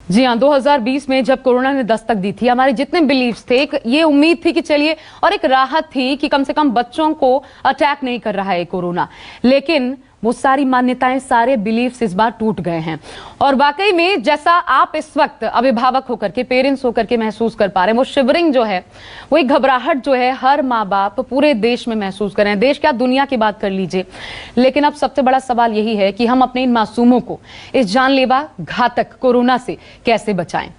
जी हाँ, 2020 में जब कोरोना ने दस्तक दी थी, हमारे जितने बिलीव्स थे, एक ये उम्मीद थी कि चलिए, और एक राहत थी कि कम से कम बच्चों को अटैक नहीं कर रहा है कोरोना। लेकिन वो सारी मान्यताएं, सारे बिलीव्स इस बार टूट गए हैं। और वाकई में जैसा आप इस वक्त अभिभावक होकर के, पेरेंट्स होकर के महसूस कर पा रहे हैं, वो शिवरिंग जो है, वो एक घबराहट जो है हर माँ बाप पूरे देश में महसूस कर रहे हैं। देश क्या, दुनिया की बात कर लीजिए। लेकिन अब सबसे बड़ा सवाल यही है कि हम अपने इन मासूमों को इस जानलेवा घातक कोरोना से कैसे बचाएं।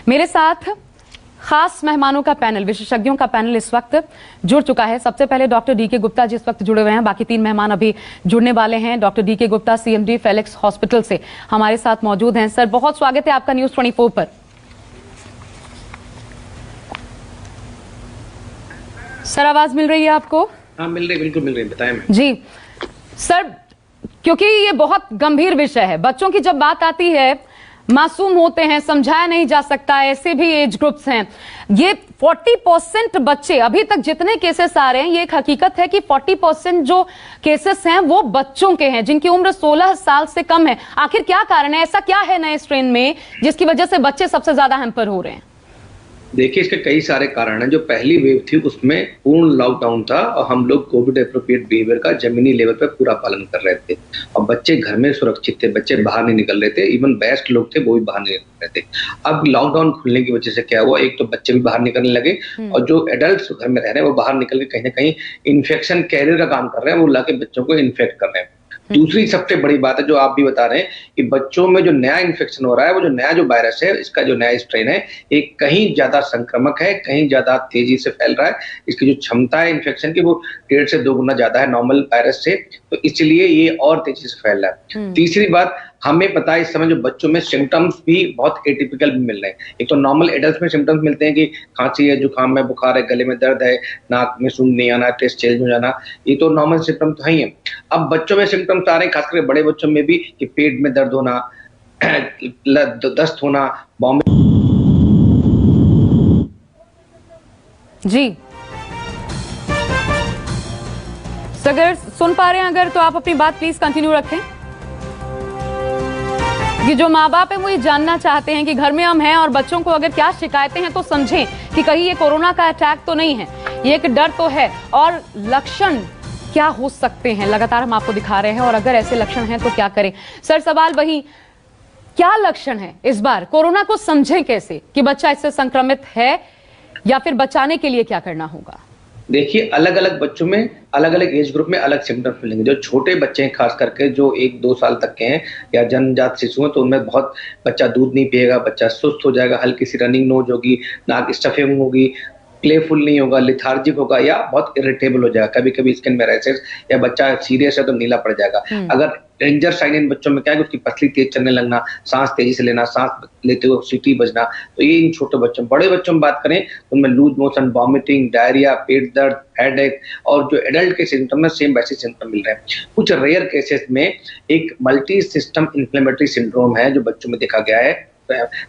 मेरे साथ खास मेहमानों का पैनल, विशेषज्ञों का पैनल इस वक्त जुड़ चुका है। सबसे पहले डॉक्टर डीके गुप्ता जी इस वक्त जुड़े हुए हैं। बाकी 3 मेहमान अभी जुड़ने वाले हैं। Doctor DK Gupta, CMD Felix hospital से हमारे साथ मौजूद हैं। सर, बहुत स्वागत है आपका न्यूज़ 24 पर। सर, आवाज मिल रही है आपको? हाँ, मिल रही, बिल्कुल मिल रही, बताएं। जी सर, क्योंकि ये बहुत गंभीर विषय है। बच्चों की जब बात आती है, मासूम होते हैं, समझाया नहीं जा सकता, ऐसे भी एज ग्रुप्स हैं। ये 40% बच्चे, अभी तक जितने केसेस आ रहे हैं, ये एक हकीकत है कि 40% जो केसेस हैं वो बच्चों के हैं जिनकी उम्र 16 साल से कम है। आखिर क्या कारण है? ऐसा क्या है नए स्ट्रेन में जिसकी वजह से बच्चे सबसे ज्यादा हैम्पर हो रहे हैं? देखिए, इसके कई सारे कारण हैं। जो पहली वेव थी उसमें पूर्ण लॉकडाउन था और हम लोग कोविड एप्रोप्रिएट बिहेवियर का जमीनी लेवल पर पूरा पालन कर रहे थे और बच्चे घर में सुरक्षित थे, बच्चे बाहर नहीं निकल रहे थे। इवन वयस्क लोग थे वो भी बाहर नहीं निकल रहे थे। अब लॉकडाउन खुलने की वजह से क्या हुआ, एक तो बच्चे भी बाहर निकलने लगे और जो एडल्ट घर में रह रहे हैं वो बाहर निकल के कहीं ना कहीं इन्फेक्शन कैरियर का काम कर रहे हैं, वो लाके बच्चों को इन्फेक्ट कर रहे हैं। दूसरी सबसे बड़ी बात है जो आप भी बता रहे हैं कि बच्चों में जो नया इन्फेक्शन हो रहा है, वो जो नया जो वायरस है, इसका जो नया स्ट्रेन है, एक कहीं ज्यादा संक्रामक है, कहीं ज्यादा तेजी से फैल रहा है। इसकी जो क्षमता है इन्फेक्शन की, वो 1.5 से 2 गुना ज्यादा है नॉर्मल वायरस से, तो इसलिए ये और तेजी से फैल रहा है। तीसरी बात, हमें पता है इस समय जो बच्चों में सिम्टम्स भी बहुत एटिपिकल भी मिल रहे हैं। एक तो नॉर्मल एडल्ट में सिम्टम्स मिलते हैं कि खांसी है, जुकाम है, बुखार है, गले में दर्द है, नाक में सूंघ नहीं आना, टेस्ट चेंज हो जाना, ये तो नॉर्मल सिम्टम तो ही है। अब बच्चों में सिम्टम्स आ रहे हैं, खासकर बड़े बच्चों में भी, कि पेट में दर्द होना, दस्त होना, वॉमिट। जी, अगर सुन पा रहे हैं अगर, तो आप अपनी बात प्लीज कंटिन्यू रखें। ये जो माँ बाप है वो ये जानना चाहते हैं कि घर में हम हैं और बच्चों को अगर क्या शिकायतें हैं तो समझें कि कहीं ये कोरोना का अटैक तो नहीं है। ये एक डर तो है, और लक्षण क्या हो सकते हैं लगातार हम आपको दिखा रहे हैं, और अगर ऐसे लक्षण हैं तो क्या करें। सर, सवाल वही, क्या लक्षण है इस बार? कोरोना को समझें कैसे कि बच्चा इससे संक्रमित है, या फिर बचाने के लिए क्या करना होगा? देखिए, अलग अलग बच्चों में, अलग अलग एज ग्रुप में अलग सिम्टम्स मिलेंगे। जो छोटे बच्चे हैं, खास करके जो 1-2 साल तक के हैं या जन्मजात शिशु हैं, तो उनमें बहुत बच्चा दूध नहीं पिएगा, बच्चा सुस्त हो जाएगा, हल्की सी रनिंग नोज होगी, नाक स्टफिंग होगी, प्लेफुल नहीं होगा, लिथार्जिक होगा या बहुत इरिटेबल हो जाएगा, कभी कभी स्किन में रैशेस, या बच्चा सीरियस है तो नीला पड़ जाएगा। अगर डेंजर साइन इन बच्चों में क्या है कि उसकी पसली तेज चलने लगना, सांस तेजी से लेना, सांस लेते हुए सीटी बजना, तो ये इन छोटे बच्चों। बड़े बच्चों में बात करें तो उनमें लूज मोशन, वॉमिटिंग, डायरिया, पेट दर्द, हेडेक, और जो एडल्ट के सिम्टम है सेम वैसे सिम्टम मिल रहे हैं। कुछ रेयर केसेस में एक मल्टी सिस्टम इन्फ्लेमेटरी सिंड्रोम है जो बच्चों में देखा गया है।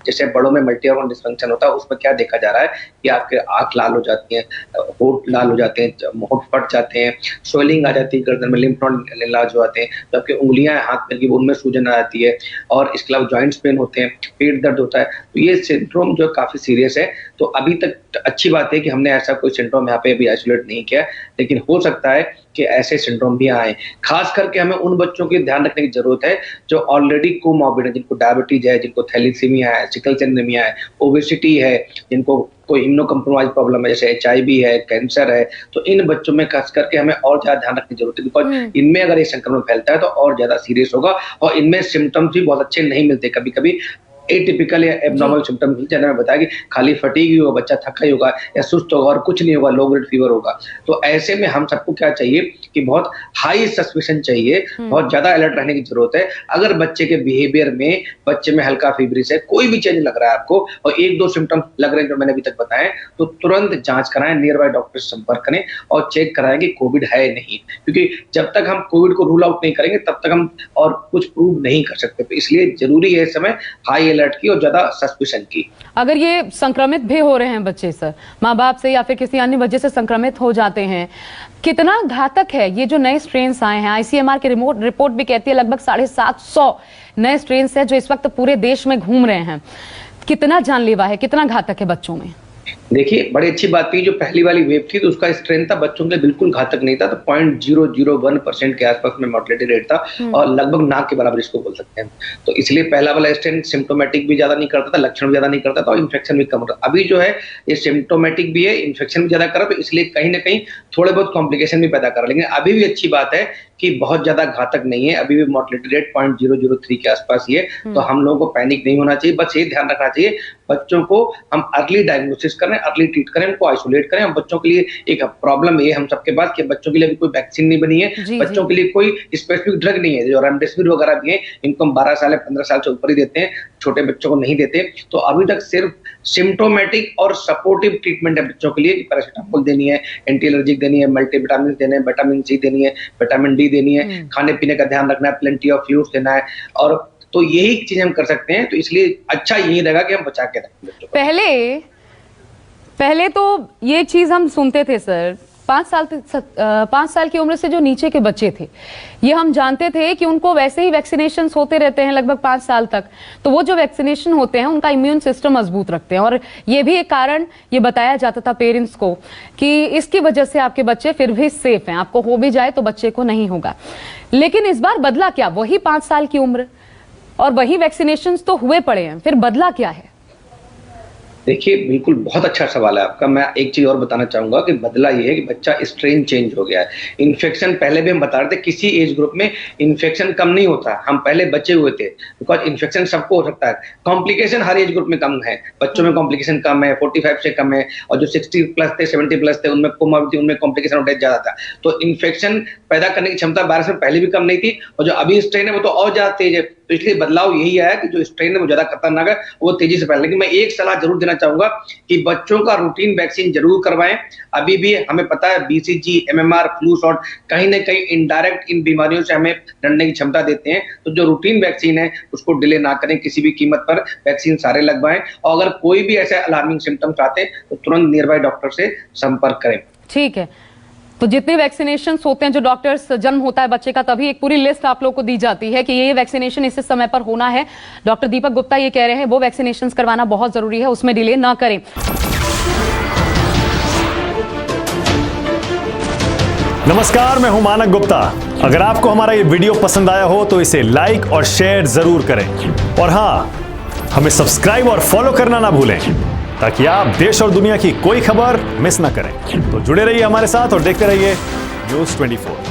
जैसे बड़ों में मल्टी ऑर्गन डिसफंक्शन होता है, उसमें क्या देखा जा रहा है कि आपके आंख लाल हो जाती है, होंठ लाल हो जाते हैं, होंठ फट जाते हैं, स्वेलिंग आ जाती है गर्दन में, लिम्फ नोड लार्ज हो जाते हैं, तो आपकी उंगलियां हाथ में की उनमें सूजन आ जाती है, और इसके अलावा जॉइंट्स पेन होते हैं, पेट दर्द होता है। तो ये सिंड्रोम जो काफी सीरियस है। तो अभी तक अच्छी बात है कि हमने ऐसा कोई सिंड्रोम यहाँ पे अभी आइसोलेट नहीं किया, लेकिन हो सकता है कि ऐसे सिंड्रोम भी आए। खास करके हमें उन बच्चों की ध्यान रखने की जरूरत है जो ऑलरेडी कोमॉर्बिड है, जिनको डायबिटीज है, जिनको थैलेसीमिया है, सिकल सेल एनीमिया है, ओबेसिटी है, जिनको कोई इम्यूनो कम्प्रोमाइज प्रॉब्लम है, जैसे HIV है, कैंसर है। तो इन बच्चों में खास करके हमें और ज्यादा ध्यान रखने की जरूरत है, बिकॉज इनमें अगर ये संक्रमण फैलता है तो और ज्यादा सीरियस होगा, और इनमें सिम्टम्स भी बहुत अच्छे नहीं मिलते। कभी कभी एटिपिकल या एबनॉर्मल सिम्टम मिलते हैं। बताया कि खाली फटीग ही होगा, बच्चा थका ही होगा या सुस्त होगा और कुछ नहीं होगा, लो ग्रेड फीवर होगा। तो ऐसे में हम सबको क्या चाहिए कि बहुत हाई सस्पिशन चाहिए, बहुत ज्यादा अलर्ट रहने की जरूरत है। अगर बच्चे के बिहेवियर में, बच्चे में हल्का फीवरिश है, कोई भी चेंज लग रहा है आपको, और 1-2 सिम्टम लग रहे हैं जो मैंने अभी तक बताए, तो तुरंत जांच कराएं, नियर बाय डॉक्टर से संपर्क करें और चेक कराएं कि कोविड है नहीं, क्योंकि जब तक हम कोविड को रूल आउट नहीं करेंगे तब तक हम और कुछ प्रूव नहीं कर सकते। तो इसलिए जरूरी है इस समय हाई अलर्ट की और ज्यादा सस्पिशन की। अगर ये संक्रमित भी हो रहे हैं बच्चे सर, माँ बाप से या फिर किसी अन्य वजह से संक्रमित हो जाते हैं, कितना घातक है ये जो नए स्ट्रेन्स आए हैं? ICMR की रिपोर्ट भी कहती है लगभग 750 नए स्ट्रेन्स हैं जो इस वक्त पूरे देश में घूम रहे हैं। कितना जानलेवा है, कितना घातक है बच्चों में? देखिए, बड़ी अच्छी बात थी, जो पहली वाली वेव थी तो उसका स्ट्रेंथ था बच्चों के लिए बिल्कुल घातक नहीं था, तो 0.001% के आसपास में मोर्टेलिटी रेट था और लगभग नाक के बराबर इसको बोल सकते हैं। तो इसलिए पहला वाला स्ट्रेन सिम्टोमेटिक भी ज्यादा नहीं करता था, लक्षण भी ज्यादा नहीं करता था और इन्फेक्शन भी कम होता। अभी जो है ये सिम्टोमेटिक भी है, इन्फेक्शन भी ज्यादा कर रहा है, तो इसलिए कहीं ना कहीं थोड़े बहुत कॉम्प्लिकेशन भी पैदा कर रहा है। लेकिन अभी भी अच्छी बात है कि बहुत ज्यादा घातक नहीं है, अभी भी मोर्टेलिटी रेट 0.003 के आसपास ही है। तो हम लोगों को पैनिक नहीं होना चाहिए, बस ये ध्यान रखना चाहिए बच्चों को हम अर्ली डायग्नोसिस करें, अर्ली ट्रीट करें, उनको आइसोलेट करें। हम बच्चों के लिए एक प्रॉब्लम ये हम सबके पास कि बच्चों के लिए अभी कोई वैक्सीन नहीं बनी है, बच्चों के लिए कोई स्पेसिफिक ड्रग नहीं है। जो रेमडेसिविर वगैरह भी है इनको हम 12 साल या 15 साल से ऊपर ही देते हैं, छोटे बच्चों को नहीं देते। तो अभी तक सिर्फ सिम्टोमेटिक और सपोर्टिव ट्रीटमेंट है बच्चों के लिए कि पैरासिटामोल देनी है, एंटी एलर्जिक देनी है, मल्टीविटामिन देने हैं, विटामिन सी देनी है, विटामिन डी देनी है, खाने पीने का ध्यान रखना है, प्लेंटी ऑफ फ्लूइड्स देना है, और तो यही चीज हम कर सकते हैं। तो इसलिए अच्छा यही रहेगा कि हम बचा के रखें बच्चों को। पहले तो ये चीज हम सुनते थे सर, 5 साल की उम्र से जो नीचे के बच्चे थे, ये हम जानते थे कि उनको वैसे ही वैक्सीनेशन होते रहते हैं लगभग 5 साल तक। तो वो जो वैक्सीनेशन होते हैं उनका इम्यून सिस्टम मजबूत रखते हैं, और ये भी एक कारण ये बताया जाता था पेरेंट्स को कि इसकी वजह से आपके बच्चे फिर भी सेफ हैं, आपको हो भी जाए तो बच्चे को नहीं होगा। लेकिन इस बार बदला क्या? वही 5 साल की उम्र और वही वैक्सीनेशन तो हुए पड़े हैं, फिर बदला क्या है? देखिए, बिल्कुल बहुत अच्छा सवाल है आपका। मैं एक चीज और बताना चाहूंगा कि बदला ये है कि बच्चा स्ट्रेन चेंज हो गया है। इन्फेक्शन पहले भी हम बता रहे थे, किसी एज ग्रुप में इन्फेक्शन कम नहीं होता, हम पहले बचे हुए थे, बिकॉज इन्फेक्शन सबको हो सकता है। कॉम्प्लिकेशन हर एज ग्रुप में कम है, बच्चों में कॉम्प्लिकेशन कम है, 45 से कम है, और जो 60 प्लस थे, 70 प्लस थे, उनमें कोमोर्बिडिटी, उनमें कॉम्प्लिकेशन डेथ ज्यादा था। तो इन्फेक्शन पैदा करने की क्षमता 12 से पहले भी कम नहीं थी, और जो अभी स्ट्रेन है वो तो और ज्यादा तेज है। तो इसलिए बदलाव यही आया कि जो स्ट्रेन है वो ज्यादा खतरनाक है, वो तेजी से फैल। लेकिन मैं एक सलाह जरूर देना चाहूंगा कि बच्चों का रूटीन वैक्सीन जरूर करवाएं। अभी भी हमें पता है BCG, MMR, फ्लू शॉट कहीं ना कहीं इनडायरेक्ट इन बीमारियों से हमें लड़ने की क्षमता देते हैं। तो जो रूटीन वैक्सीन है उसको डिले ना करें, किसी भी कीमत पर वैक्सीन सारे लगवाएं, और अगर कोई भी ऐसे अलार्मिंग सिम्टम्स आते हैं तो तुरंत नियर बाय डॉक्टर से संपर्क करें। ठीक है, तो जितने वैक्सीनेशन होते हैं, जो डॉक्टर्स जन्म होता है बच्चे का तभी एक पूरी लिस्ट आप लोग को दी जाती है कि ये वैक्सीनेशन इस समय पर होना है। डॉक्टर दीपक गुप्ता ये कह रहे हैं वो वैक्सीनेशन करवाना बहुत जरूरी है, उसमें डिले ना करें। नमस्कार, मैं हूं मानक गुप्ता। अगर आपको हमारा ये वीडियो पसंद आया हो तो इसे लाइक और शेयर जरूर करें, और हां, हमें सब्सक्राइब और फॉलो करना ना भूलें ताकि आप देश और दुनिया की कोई खबर मिस ना करें। तो जुड़े रहिए हमारे साथ और देखते रहिए News 24।